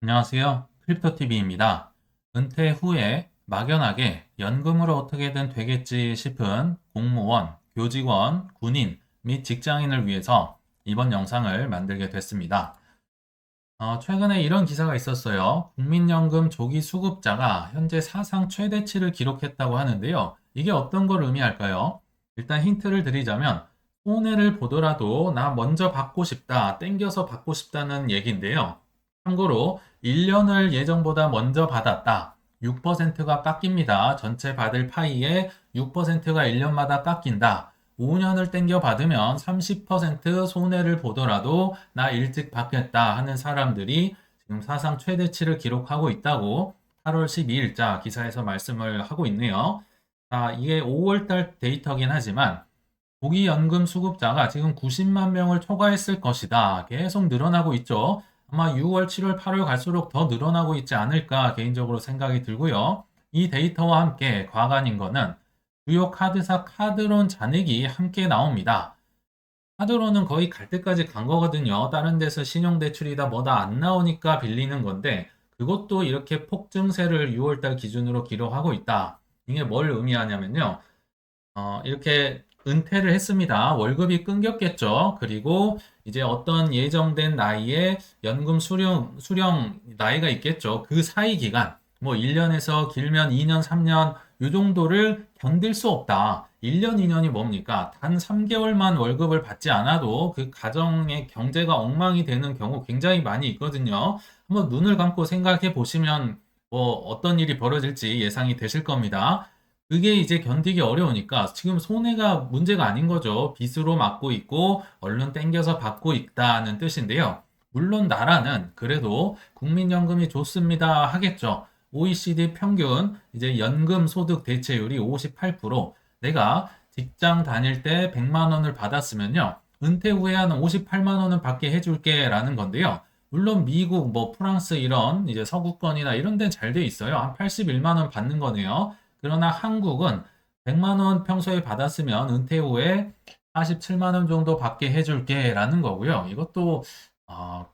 안녕하세요. 크립토TV입니다. 은퇴 후에 막연하게 연금으로 어떻게든 되겠지 싶은 공무원, 교직원, 군인 및 직장인을 위해서 이번 영상을 만들게 됐습니다. 최근에 이런 기사가 있었어요. 국민연금 조기 수급자가 현재 사상 최대치를 기록했다고 하는데요. 이게 어떤 걸 의미할까요? 일단 힌트를 드리자면 손해를 보더라도 나 먼저 받고 싶다, 땡겨서 받고 싶다는 얘기인데요. 참고로 1년을 예정보다 먼저 받았다. 6%가 깎입니다. 전체 받을 파이의 6%가 1년마다 깎인다. 5년을 땡겨 받으면 30% 손해를 보더라도 나 일찍 받겠다 하는 사람들이 지금 사상 최대치를 기록하고 있다고 8월 12일자 기사에서 말씀을 하고 있네요. 자, 이게 5월달 데이터긴 하지만 고기연금 수급자가 지금 90만 명을 초과했을 것이다. 계속 늘어나고 있죠. 아마 6월, 7월, 8월 갈수록 더 늘어나고 있지 않을까 개인적으로 생각이 들고요. 이 데이터와 함께 과관인 거는 주요 카드사 카드론 잔액이 함께 나옵니다. 카드론은 거의 갈 때까지 간 거거든요. 다른 데서 신용대출이다 뭐다 안 나오니까 빌리는 건데 그것도 이렇게 폭증세를 6월달 기준으로 기록하고 있다. 이게 뭘 의미하냐면요. 이렇게 은퇴를 했습니다. 월급이 끊겼겠죠. 그리고 이제 어떤 예정된 나이에 연금 수령 나이가 있겠죠. 그 사이 기간, 뭐 1년에서 길면 2년, 3년, 요 정도를 견딜 수 없다. 1년, 2년이 뭡니까? 단 3개월만 월급을 받지 않아도 그 가정의 경제가 엉망이 되는 경우 굉장히 많이 있거든요. 한번 눈을 감고 생각해 보시면 뭐 어떤 일이 벌어질지 예상이 되실 겁니다. 그게 이제 견디기 어려우니까 지금 손해가 문제가 아닌 거죠. 빚으로 막고 있고 얼른 땡겨서 받고 있다는 뜻인데요. 물론 나라는 그래도 국민연금이 좋습니다 하겠죠. OECD 평균 이제 연금 소득 대체율이 58%. 내가 직장 다닐 때 100만 원을 받았으면요. 은퇴 후에 한 58만 원은 받게 해줄게 라는 건데요. 물론 미국, 뭐 프랑스 이런 이제 서구권이나 이런 데는 잘 돼 있어요. 한 81만 원 받는 거네요. 그러나 한국은 100만 원 평소에 받았으면 은퇴 후에 47만 원 정도 받게 해줄게 라는 거고요. 이것도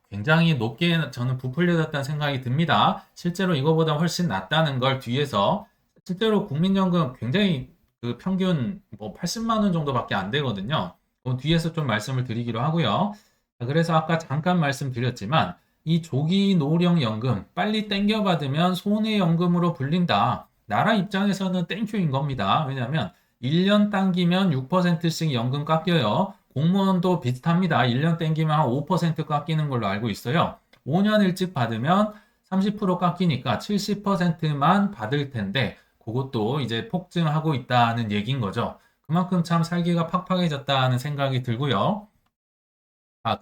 굉장히 높게 저는 부풀려졌다는 생각이 듭니다. 실제로 이거보다 훨씬 낫다는 걸 뒤에서 실제로 국민연금 굉장히 그 평균 뭐 80만 원 정도밖에 안 되거든요. 뒤에서 좀 말씀을 드리기로 하고요. 그래서 아까 잠깐 말씀드렸지만 이 조기 노령연금 빨리 땡겨받으면 손해연금으로 불린다. 나라 입장에서는 땡큐인 겁니다. 왜냐하면 1년 당기면 6%씩 연금 깎여요. 공무원도 비슷합니다. 1년 땡기면 한 5% 깎이는 걸로 알고 있어요. 5년 일찍 받으면 30% 깎이니까 70%만 받을 텐데 그것도 이제 폭증하고 있다는 얘기인 거죠. 그만큼 참 살기가 팍팍해졌다는 생각이 들고요.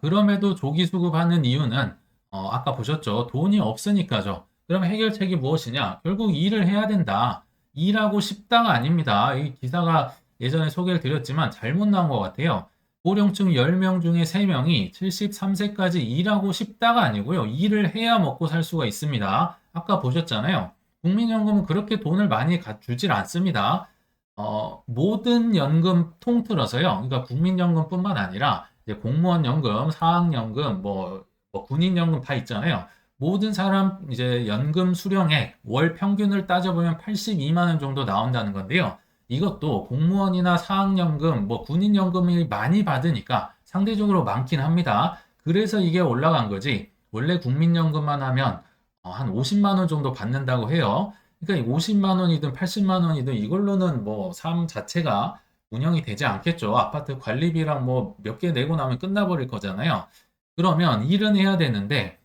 그럼에도 조기 수급하는 이유는 아까 보셨죠? 돈이 없으니까죠. 그럼 해결책이 무엇이냐? 결국 일을 해야 된다. 일하고 싶다가 아닙니다. 이 기사가 예전에 소개를 드렸지만 잘못 나온 것 같아요. 고령층 10명 중에 3명이 73세까지 일하고 싶다가 아니고요. 일을 해야 먹고 살 수가 있습니다. 아까 보셨잖아요. 국민연금은 그렇게 돈을 많이 주질 않습니다. 모든 연금 통틀어서요. 그러니까 국민연금뿐만 아니라 이제 공무원 연금, 사학연금, 뭐 군인연금 다 있잖아요. 모든 사람 이제 연금 수령액 월 평균을 따져보면 82만 원 정도 나온다는 건데요. 이것도 공무원이나 사학연금, 뭐 군인연금이 많이 받으니까 상대적으로 많긴 합니다. 그래서 이게 올라간 거지. 원래 국민연금만 하면 한 50만 원 정도 받는다고 해요. 그러니까 50만 원이든 80만 원이든 이걸로는 뭐 삶 자체가 운영이 되지 않겠죠. 아파트 관리비랑 뭐 몇 개 내고 나면 끝나버릴 거잖아요. 그러면 일은 해야 되는데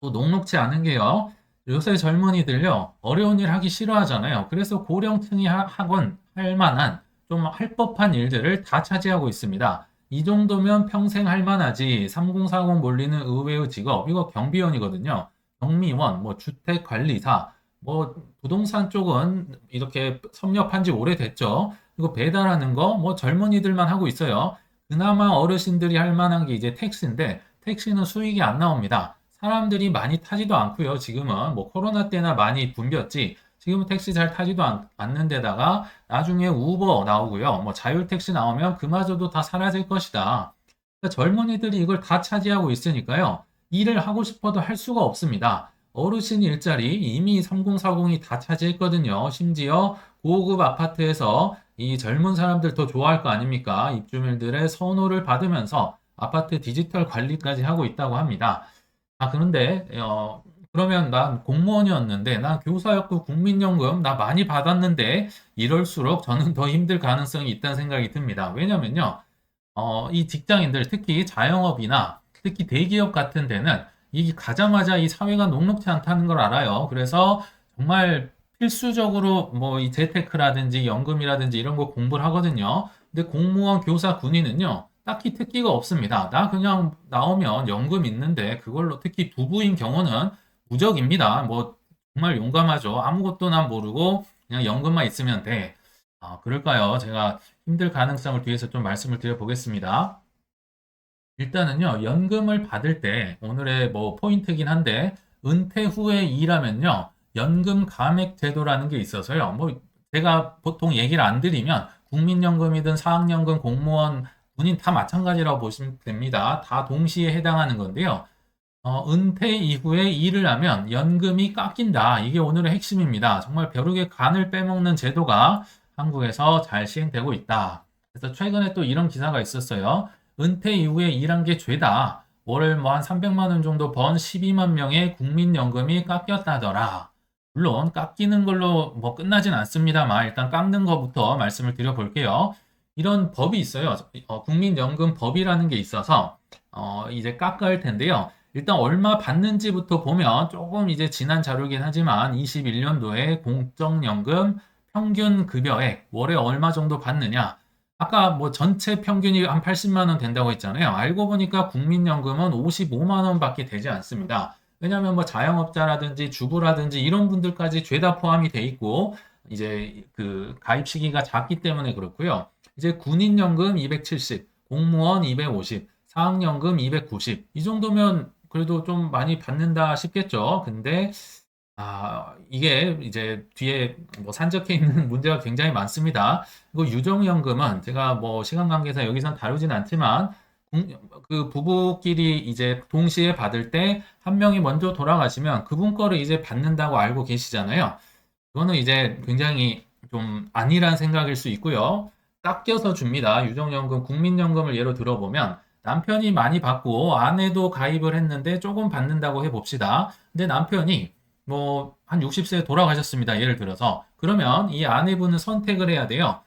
또 녹록치 않은 게요. 요새 젊은이들요. 어려운 일 하기 싫어하잖아요. 그래서 고령층이 하건 할 만한 좀 할 법한 일들을 다 차지하고 있습니다. 이 정도면 평생 할 만하지. 3040 몰리는 의외의 직업. 이거 경비원이거든요. 경미원, 뭐 주택관리사, 뭐 부동산 쪽은 이렇게 섭렵한 지 오래됐죠. 그리고 배달하는 거, 뭐 젊은이들만 하고 있어요. 그나마 어르신들이 할 만한 게 이제 택시인데, 택시는 수익이 안 나옵니다. 사람들이 많이 타지도 않고요. 지금은 뭐 코로나 때나 많이 붐볐지. 지금은 택시 잘 타지도 않는 데다가 나중에 우버 나오고요. 뭐 자율 택시 나오면 그마저도 다 사라질 것이다. 그러니까 젊은이들이 이걸 다 차지하고 있으니까요. 일을 하고 싶어도 할 수가 없습니다. 어르신 일자리 이미 3040이 다 차지했거든요. 심지어 고급 아파트에서 이 젊은 사람들 더 좋아할 거 아닙니까? 입주민들의 선호를 받으면서 아파트 디지털 관리까지 하고 있다고 합니다. 그런데, 그러면 난 공무원이었는데, 난 교사였고 국민연금 나 많이 받았는데, 이럴수록 저는 더 힘들 가능성이 있다는 생각이 듭니다. 왜냐면요, 이 직장인들, 특히 자영업이나 특히 대기업 같은 데는 이 가자마자 이 사회가 녹록지 않다는 걸 알아요. 그래서 정말 필수적으로 뭐 이 재테크라든지 연금이라든지 이런 거 공부를 하거든요. 근데 공무원, 교사, 군인은요, 딱히 특기가 없습니다. 나 그냥 나오면 연금 있는데 그걸로 특히 부부인 경우는 무적입니다. 뭐 정말 용감하죠. 아무것도 난 모르고 그냥 연금만 있으면 돼. 그럴까요? 제가 힘들 가능성을 뒤에서 좀 말씀을 드려보겠습니다. 일단은요, 연금을 받을 때 오늘의 뭐 포인트긴 한데 은퇴 후에 일하면요, 연금 감액 제도라는 게 있어서요. 뭐 제가 보통 얘기를 안 드리면 국민연금이든 사학연금, 공무원, 군인 다 마찬가지라고 보시면 됩니다. 다 동시에 해당하는 건데요. 은퇴 이후에 일을 하면 연금이 깎인다. 이게 오늘의 핵심입니다. 정말 벼룩의 간을 빼먹는 제도가 한국에서 잘 시행되고 있다. 그래서 최근에 또 이런 기사가 있었어요. 은퇴 이후에 일한 게 죄다. 월 뭐 한 300만 원 정도 번 12만 명의 국민연금이 깎였다더라. 물론 깎이는 걸로 뭐 끝나진 않습니다만 일단 깎는 것부터 말씀을 드려볼게요. 이런 법이 있어요. 국민연금법이라는 게 있어서 이제 깎을 텐데요. 일단 얼마 받는지부터 보면 조금 이제 지난 자료긴 하지만 21년도에 공적연금 평균 급여액 월에 얼마 정도 받느냐. 아까 뭐 전체 평균이 한 80만 원 된다고 했잖아요. 알고 보니까 국민연금은 55만 원밖에 되지 않습니다. 왜냐하면 뭐 자영업자라든지 주부라든지 이런 분들까지 죄다 포함이 돼 있고 이제 그 가입 시기가 작기 때문에 그렇고요. 이제 군인연금 270, 공무원 250, 사학연금 290. 이 정도면 그래도 좀 많이 받는다 싶겠죠. 근데 이게 이제 뒤에 뭐 산적해 있는 문제가 굉장히 많습니다. 그리고 유정연금은 제가 뭐 시간 관계상 여기선 다루진 않지만 그 부부끼리 이제 동시에 받을 때 한 명이 먼저 돌아가시면 그분 거를 이제 받는다고 알고 계시잖아요. 그거는 이제 굉장히 좀 아니란 생각일 수 있고요. 깎여서 줍니다. 유정연금, 국민연금을 예로 들어보면 남편이 많이 받고 아내도 가입을 했는데 조금 받는다고 해봅시다. 근데 남편이 뭐 한 60세에 돌아가셨습니다. 예를 들어서. 그러면 이 아내분은 선택을 해야 돼요.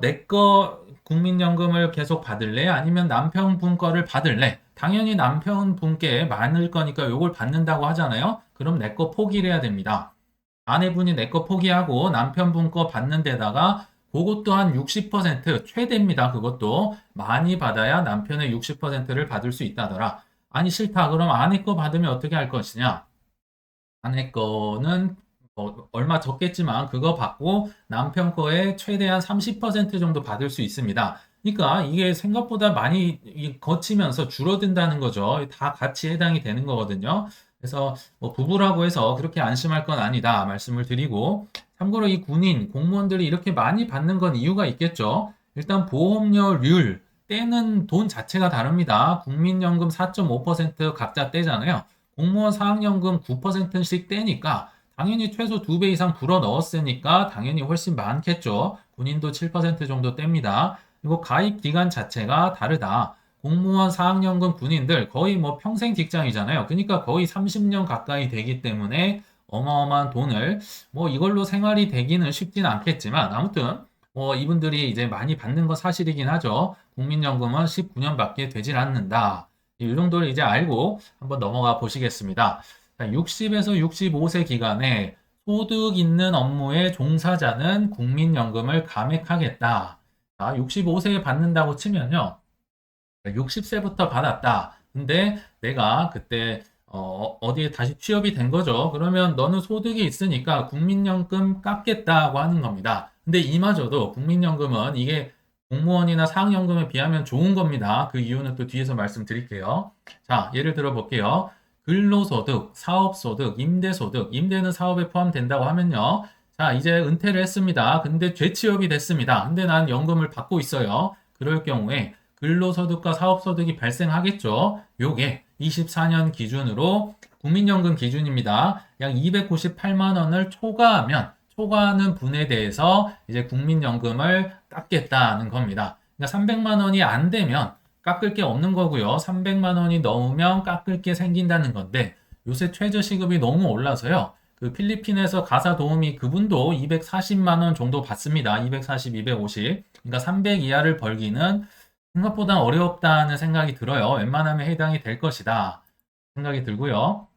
내 거 국민연금을 계속 받을래? 아니면 남편분 거를 받을래? 당연히 남편분께 많을 거니까 요걸 받는다고 하잖아요. 그럼 내 거 포기를 해야 됩니다. 아내분이 내 거 포기하고 남편분 거 받는 데다가 그것도 한 60% 최대입니다. 그것도 많이 받아야 남편의 60%를 받을 수 있다더라. 아니 싫다. 그럼 아내 거 받으면 어떻게 할 것이냐? 아내 거는 뭐 얼마 적겠지만 그거 받고 남편 거에 최대한 30% 정도 받을 수 있습니다. 그러니까 이게 생각보다 많이 거치면서 줄어든다는 거죠. 다 같이 해당이 되는 거거든요. 그래서 뭐 부부라고 해서 그렇게 안심할 건 아니다 말씀을 드리고 참고로 이 군인, 공무원들이 이렇게 많이 받는 건 이유가 있겠죠. 일단 보험료율 떼는 돈 자체가 다릅니다. 국민연금 4.5% 각자 떼잖아요. 공무원 사학연금 9%씩 떼니까 당연히 최소 2배 이상 불어 넣었으니까 당연히 훨씬 많겠죠. 군인도 7% 정도 뗍니다. 그리고 가입 기간 자체가 다르다. 공무원 사학연금 군인들 거의 뭐 평생 직장이잖아요. 그러니까 거의 30년 가까이 되기 때문에 어마어마한 돈을 뭐 이걸로 생활이 되기는 쉽진 않겠지만 아무튼 뭐 이분들이 이제 많이 받는 건 사실이긴 하죠. 국민연금은 19년밖에 되질 않는다. 이 정도를 이제 알고 한번 넘어가 보시겠습니다. 60에서 65세 기간에 소득 있는 업무의 종사자는 국민연금을 감액하겠다. 65세에 받는다고 치면요. 60세부터 받았다. 근데 내가 그때 어디에 다시 취업이 된 거죠. 그러면 너는 소득이 있으니까 국민연금 깎겠다고 하는 겁니다. 근데 이마저도 국민연금은 이게 공무원이나 사학연금에 비하면 좋은 겁니다. 그 이유는 또 뒤에서 말씀드릴게요. 자, 예를 들어 볼게요. 근로소득, 사업소득, 임대소득, 임대는 사업에 포함된다고 하면요. 자, 이제 은퇴를 했습니다. 근데 재취업이 됐습니다. 근데 난 연금을 받고 있어요. 그럴 경우에 근로소득과 사업소득이 발생하겠죠. 요게 2024년 기준으로 국민연금 기준입니다. 약 298만 원을 초과하는 분에 대해서 이제 국민연금을 깎겠다는 겁니다. 그러니까 300만 원이 안 되면 깎을 게 없는 거고요. 300만 원이 넘으면 깎을 게 생긴다는 건데 요새 최저시급이 너무 올라서요. 그 필리핀에서 가사 도우미 그분도 240만 원 정도 받습니다. 240, 250. 그러니까 300 이하를 벌기는 생각보다 어렵다는 생각이 들어요. 웬만하면 해당이 될 것이다 생각이 들고요.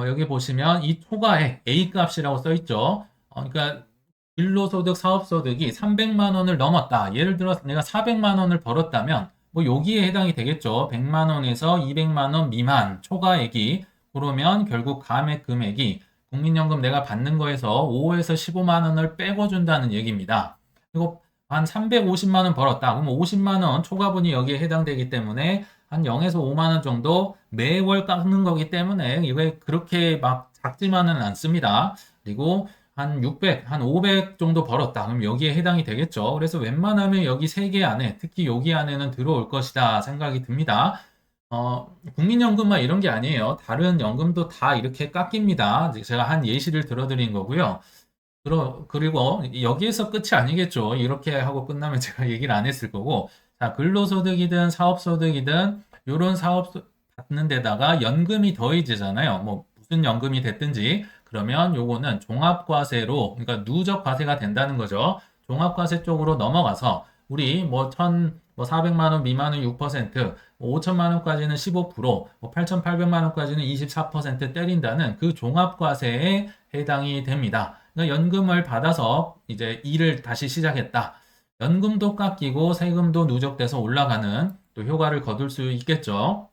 여기 보시면 이 초과에 A값이라고 써 있죠. 그러니까 근로소득, 사업소득이 300만 원을 넘었다. 예를 들어 내가 400만 원을 벌었다면 뭐 여기에 해당이 되겠죠. 100만 원에서 200만 원 미만 초과액이 그러면 결국 감액 금액이 국민연금 내가 받는 거에서 5에서 15만 원을 빼고 준다는 얘기입니다. 그리고 한 350만 원 벌었다. 그럼 50만 원 초과분이 여기에 해당되기 때문에 한 0에서 5만 원 정도 매월 깎는 거기 때문에 이게 그렇게 막 작지만은 않습니다. 그리고 한 600, 한 500 정도 벌었다. 그럼 여기에 해당이 되겠죠. 그래서 웬만하면 여기 3개 안에, 특히 여기 안에는 들어올 것이다 생각이 듭니다. 국민연금만 이런 게 아니에요. 다른 연금도 다 이렇게 깎입니다. 제가 한 예시를 들어드린 거고요. 그리고 여기에서 끝이 아니겠죠. 이렇게 하고 끝나면 제가 얘기를 안 했을 거고. 자, 근로소득이든 사업소득이든 이런 사업 받는 데다가 연금이 더해지잖아요. 뭐 무슨 연금이 됐든지 그러면 요거는 종합과세로 그러니까 누적 과세가 된다는 거죠. 종합과세 쪽으로 넘어가서 우리 뭐 400만 원 미만은 6%, 5천만 원까지는 15%, 8,800만 원까지는 24% 때린다는 그 종합과세에 해당이 됩니다. 그러니까 연금을 받아서 이제 일을 다시 시작했다. 연금도 깎이고 세금도 누적돼서 올라가는 또 효과를 거둘 수 있겠죠.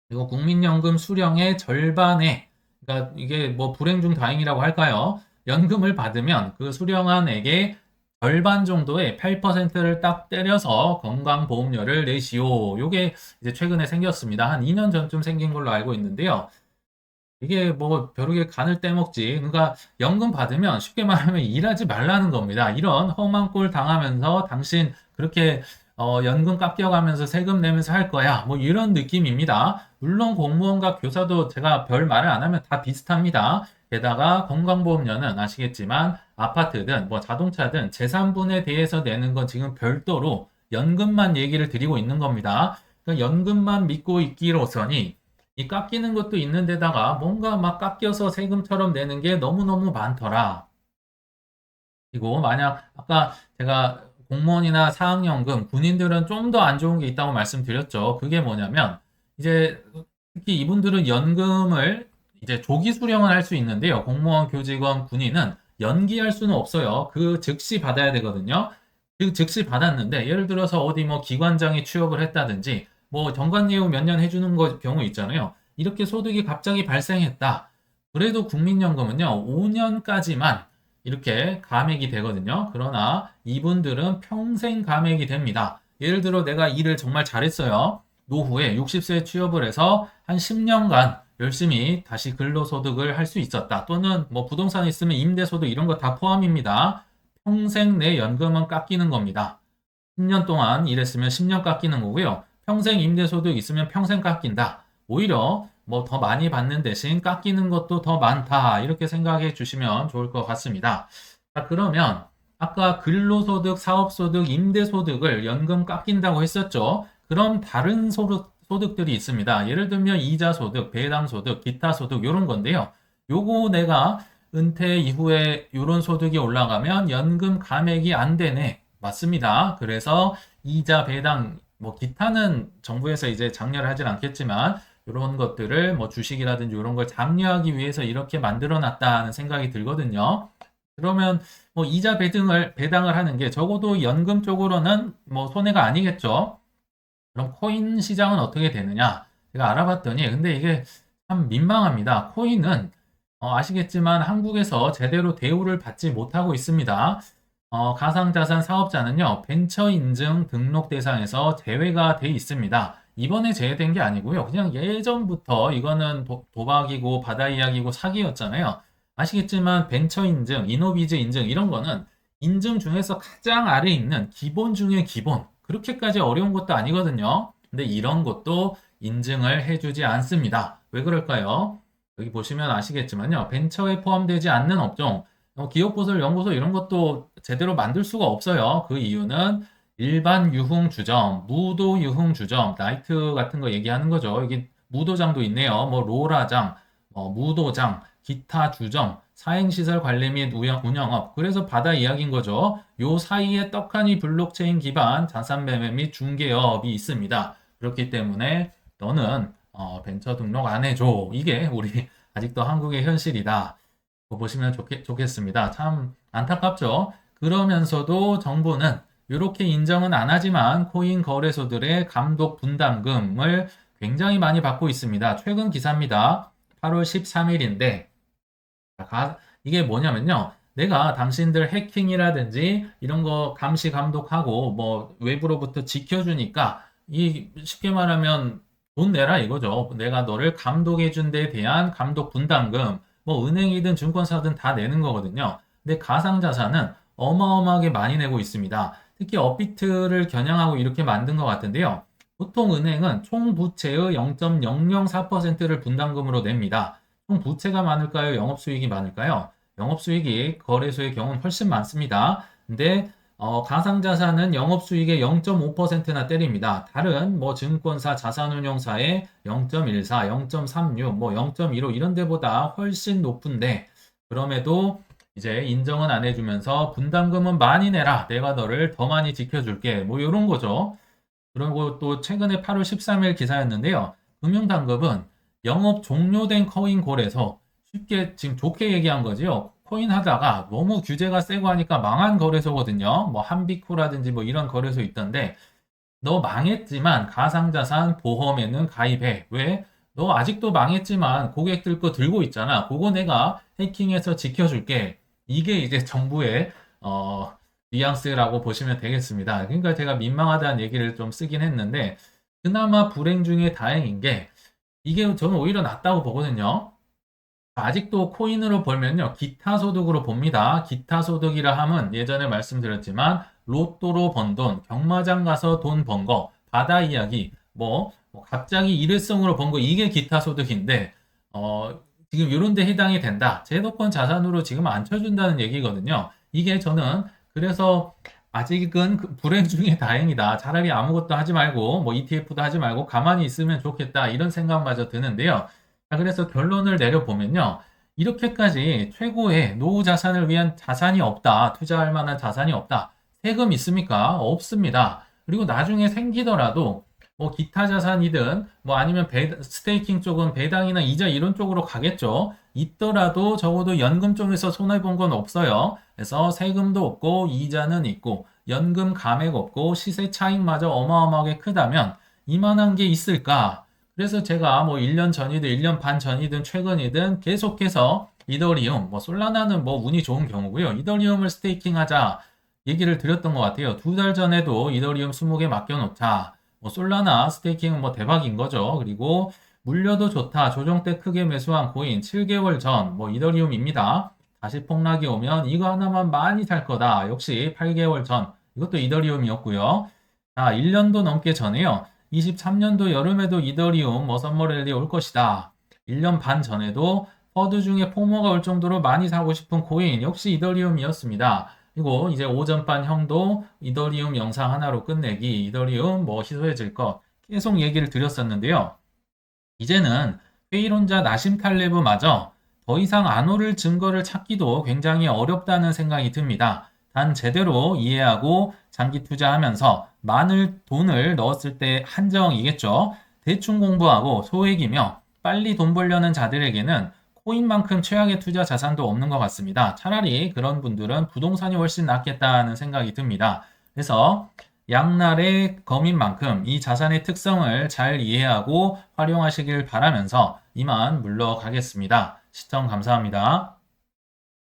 그리고 국민연금 수령의 절반에, 그러니까 이게 뭐 불행 중 다행이라고 할까요? 연금을 받으면 그 수령한액의 절반 정도의 8%를 딱 때려서 건강보험료를 내시오. 요게 이제 최근에 생겼습니다. 한 2년 전쯤 생긴 걸로 알고 있는데요. 이게 뭐 벼룩에 간을 떼먹지. 그러니까 연금 받으면 쉽게 말하면 일하지 말라는 겁니다. 이런 험한 꼴 당하면서 당신 그렇게 연금 깎여가면서 세금 내면서 할 거야. 뭐 이런 느낌입니다. 물론 공무원과 교사도 제가 별 말을 안 하면 다 비슷합니다. 게다가 건강보험료는 아시겠지만 아파트든 뭐 자동차든 재산분에 대해서 내는 건 지금 별도로 연금만 얘기를 드리고 있는 겁니다. 그러니까 연금만 믿고 있기로서니 이 깎이는 것도 있는데다가 뭔가 막 깎여서 세금처럼 내는 게 너무너무 많더라. 그리고 만약 아까 제가 공무원이나 사학연금, 군인들은 좀 더 안 좋은 게 있다고 말씀드렸죠. 그게 뭐냐면 이제 특히 이분들은 연금을 이제 조기 수령을 할 수 있는데요. 공무원, 교직원, 군인은 연기할 수는 없어요. 그 즉시 받아야 되거든요. 그 즉시 받았는데 예를 들어서 어디 뭐 기관장이 취업을 했다든지 뭐 정관예우 몇 년 해주는 경우 있잖아요. 이렇게 소득이 갑자기 발생했다. 그래도 국민연금은요, 5년까지만 이렇게 감액이 되거든요. 그러나 이분들은 평생 감액이 됩니다. 예를 들어 내가 일을 정말 잘했어요. 노후에 60세에 취업을 해서 한 10년간 열심히 다시 근로소득을 할 수 있었다. 또는 뭐 부동산 있으면 임대소득 이런 거 다 포함입니다. 평생 내 연금은 깎이는 겁니다. 10년 동안 일했으면 10년 깎이는 거고요. 평생 임대소득 있으면 평생 깎인다. 오히려 뭐 더 많이 받는 대신 깎이는 것도 더 많다. 이렇게 생각해 주시면 좋을 것 같습니다. 자, 그러면 아까 근로소득, 사업소득, 임대소득을 연금 깎인다고 했었죠. 그럼 다른 소득들이 있습니다. 예를 들면 이자소득, 배당소득, 기타소득 이런 건데요. 요거 내가 은퇴 이후에 이런 소득이 올라가면 연금 감액이 안 되네. 맞습니다. 그래서 이자, 배당, 뭐 기타는 정부에서 이제 장려를 하진 않겠지만 이런 것들을 뭐 주식이라든지 이런 걸 장려하기 위해서 이렇게 만들어 놨다는 생각이 들거든요. 그러면 뭐 이자 배당을 하는 게 적어도 연금 쪽으로는 뭐 손해가 아니겠죠. 그럼 코인 시장은 어떻게 되느냐? 제가 알아봤더니 근데 이게 참 민망합니다. 코인은 아시겠지만 한국에서 제대로 대우를 받지 못하고 있습니다. 가상자산 사업자는요, 벤처 인증 등록 대상에서 제외가 돼 있습니다. 이번에 제외된 게 아니고요. 그냥 예전부터 이거는 도박이고 바다 이야기고 사기였잖아요. 아시겠지만 벤처 인증, 이노비즈 인증 이런 거는 인증 중에서 가장 아래에 있는 기본 중에 기본. 그렇게까지 어려운 것도 아니거든요. 근데 이런 것도 인증을 해주지 않습니다. 왜 그럴까요? 여기 보시면 아시겠지만요. 벤처에 포함되지 않는 업종, 기업고설, 연구소 이런 것도 제대로 만들 수가 없어요. 그 이유는 일반 유흥주점, 무도 유흥주점, 나이트 같은 거 얘기하는 거죠. 여기 무도장도 있네요. 뭐 로라장, 무도장, 기타 주점, 사행시설 관리 및 운영업. 그래서 바다 이야기인 거죠. 요 사이에 떡하니 블록체인 기반 자산매매 및 중개업이 있습니다. 그렇기 때문에 너는 벤처 등록 안 해줘. 이게 우리 아직도 한국의 현실이다. 그거 보시면 좋겠습니다. 참 안타깝죠. 그러면서도 정부는 이렇게 인정은 안 하지만 코인 거래소들의 감독 분담금을 굉장히 많이 받고 있습니다. 최근 기사입니다. 8월 13일인데 이게 뭐냐면요. 내가 당신들 해킹이라든지 이런 거 감시 감독하고 뭐 외부로부터 지켜주니까 이 쉽게 말하면 돈 내라 이거죠. 내가 너를 감독해 준 데 대한 감독 분담금 뭐 은행이든 증권사든 다 내는 거거든요. 근데 가상자산은 어마어마하게 많이 내고 있습니다. 특히 업비트를 겨냥하고 이렇게 만든 것 같은데요. 보통 은행은 총 부채의 0.004%를 분담금으로 냅니다. 총 부채가 많을까요? 영업수익이 많을까요? 영업수익이 거래소의 경우는 훨씬 많습니다. 근데 가상자산은 영업수익의 0.5%나 때립니다. 다른 뭐 증권사, 자산운용사의 0.14, 0.36, 뭐 0.15 이런 데보다 훨씬 높은데 그럼에도 이제 인정은 안 해주면서 분담금은 많이 내라. 내가 너를 더 많이 지켜줄게. 뭐 이런 거죠. 그리고 또 최근에 8월 13일 기사였는데요. 금융당국은 영업 종료된 코인 거래소 쉽게 지금 좋게 얘기한 거지요. 코인 하다가 너무 규제가 세고 하니까 망한 거래소거든요. 뭐 한비코라든지 뭐 이런 거래소 있던데 너 망했지만 가상자산 보험에는 가입해. 왜? 너 아직도 망했지만 고객들 거 들고 있잖아. 그거 내가 해킹해서 지켜줄게. 이게 이제 정부의 뉘앙스라고 보시면 되겠습니다. 그러니까 제가 민망하다는 얘기를 좀 쓰긴 했는데 그나마 불행 중에 다행인 게 이게 저는 오히려 낫다고 보거든요. 아직도 코인으로 벌면요, 기타 소득으로 봅니다. 기타 소득이라 함은 예전에 말씀드렸지만, 로또로 번 돈, 경마장 가서 돈 번 거, 바다 이야기, 뭐 갑자기 일회성으로 번 거, 이게 기타 소득인데, 지금 이런 데 해당이 된다. 제도권 자산으로 지금 안 쳐준다는 얘기거든요. 이게 저는 그래서 아직은 불행 중에 다행이다. 차라리 아무것도 하지 말고, 뭐 ETF도 하지 말고 가만히 있으면 좋겠다. 이런 생각마저 드는데요. 자, 그래서 결론을 내려보면요. 이렇게까지 최고의 노후 자산을 위한 자산이 없다. 투자할 만한 자산이 없다. 세금 있습니까? 없습니다. 그리고 나중에 생기더라도 뭐 기타 자산이든 뭐 아니면 스테이킹 쪽은 배당이나 이자 이런 쪽으로 가겠죠. 있더라도 적어도 연금 쪽에서 손해본 건 없어요. 그래서 세금도 없고 이자는 있고 연금 감액 없고 시세 차익마저 어마어마하게 크다면 이만한 게 있을까? 그래서 제가 뭐 1년 전이든 1년 반 전이든 최근이든 계속해서 이더리움, 뭐 솔라나는 뭐 운이 좋은 경우고요. 이더리움을 스테이킹 하자 얘기를 드렸던 것 같아요. 2달 전에도 이더리움 20개 맡겨놓자. 뭐 솔라나 스테이킹은 뭐 대박인 거죠. 그리고 물려도 좋다. 조정 때 크게 매수한 코인 7개월 전 뭐 이더리움입니다. 다시 폭락이 오면 이거 하나만 많이 살 거다. 역시 8개월 전 이것도 이더리움이었고요. 자, 1년도 넘게 전에요. 23년도 여름에도 이더리움 뭐 썸머랠리 올 것이다. 1년 반 전에도 퍼드 중에 포모가 올 정도로 많이 사고 싶은 코인 역시 이더리움이었습니다. 그리고 이제 오전반 형도 이더리움 영상 하나로 끝내기, 이더리움 뭐 희소해질 것 계속 얘기를 드렸었는데요. 이제는 회의론자 나심 탈레브마저 더 이상 안 오를 증거를 찾기도 굉장히 어렵다는 생각이 듭니다. 단 제대로 이해하고 장기 투자하면서 많은 돈을 넣었을 때 한정이겠죠. 대충 공부하고 소액이며 빨리 돈 벌려는 자들에게는 코인만큼 최악의 투자 자산도 없는 것 같습니다. 차라리 그런 분들은 부동산이 훨씬 낫겠다는 생각이 듭니다. 그래서 양날의 검인 만큼 이 자산의 특성을 잘 이해하고 활용하시길 바라면서 이만 물러가겠습니다. 시청 감사합니다.